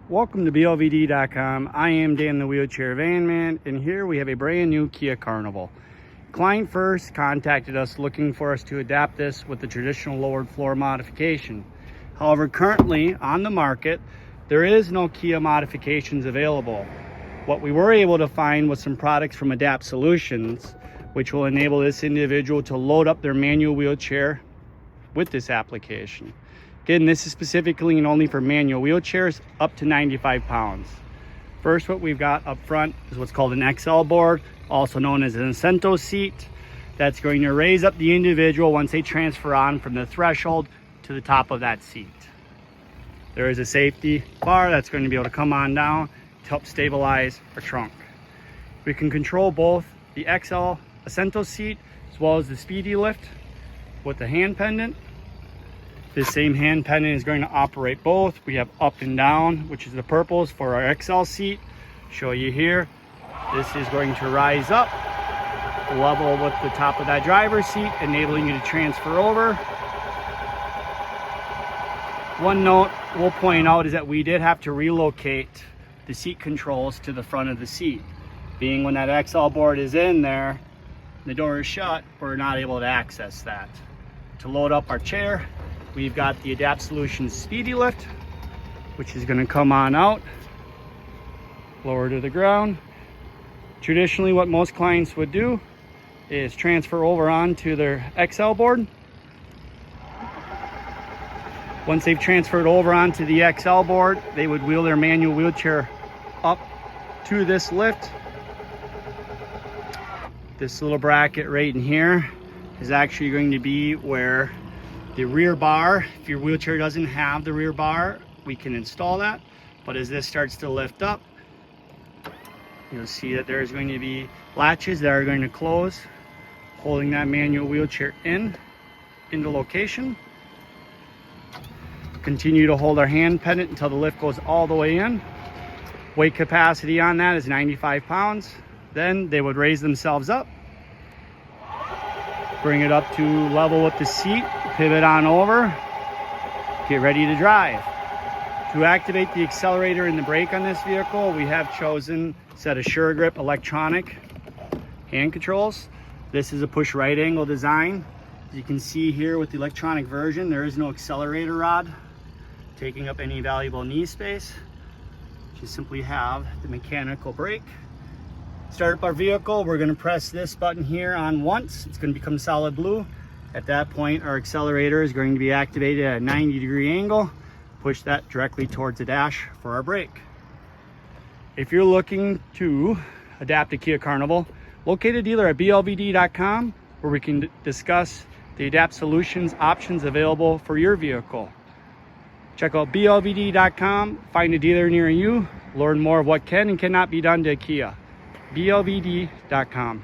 Welcome to BLVD.com. I am Dan the Wheelchair Van Man, and here we have a brand new Kia Carnival. Client first contacted us looking for us to adapt this with the traditional lowered floor modification. However, currently on the market, there is no Kia modifications available. What we were able to find was some products from Adapt Solutions, which will enable this individual to load up their manual wheelchair with this application. Again, this is specifically and only for manual wheelchairs up to 95 pounds. First, what we've got up front is what's called an XL board, also known as an Acento seat. That's going to raise up the individual once they transfer on from the threshold to the top of that seat. There is a safety bar that's going to be able to come on down to help stabilize our trunk. We can control both the XL Acento seat as well as the Speedy lift with the hand pendant. This same hand pendant is going to operate both. We have up and down, which is the purples for our XL seat. Show you here. This is going to rise up, level with the top of that driver's seat, enabling you to transfer over. One note we'll point out is that we did have to relocate the seat controls to the front of the seat. Being when that XL board is in there, the door is shut, we're not able to access that. To load up our chair, we've got the Adapt Solutions Speedy lift, which is going to come on out, lower to the ground. Traditionally, what most clients would do is transfer over onto their XL board. Once they've transferred over onto the XL board, they would wheel their manual wheelchair up to this lift. This little bracket right in here is actually going to be where the rear bar, if your wheelchair doesn't have the rear bar, we can install that. But as this starts to lift up, you'll see that there's going to be latches that are going to close, holding that manual wheelchair into location. Continue to hold our hand pendant until the lift goes all the way in. Weight capacity on that is 95 pounds. Then they would raise themselves up, bring it up to level with the seat, pivot on over, get ready to drive. To activate the accelerator and the brake on this vehicle, we have chosen a set of Sure Grip electronic hand controls. This is a push right angle design. As you can see here with the electronic version, there is no accelerator rod taking up any valuable knee space. You simply have the mechanical brake. Start up our vehicle, we're going to press this button here on once. It's going to become solid blue. At that point, our accelerator is going to be activated at a 90-degree angle. Push that directly towards the dash for our brake. If you're looking to adapt a Kia Carnival, locate a dealer at blvd.com where we can discuss the Adapt Solutions options available for your vehicle. Check out blvd.com, find a dealer near you, learn more of what can and cannot be done to a Kia. blvd.com.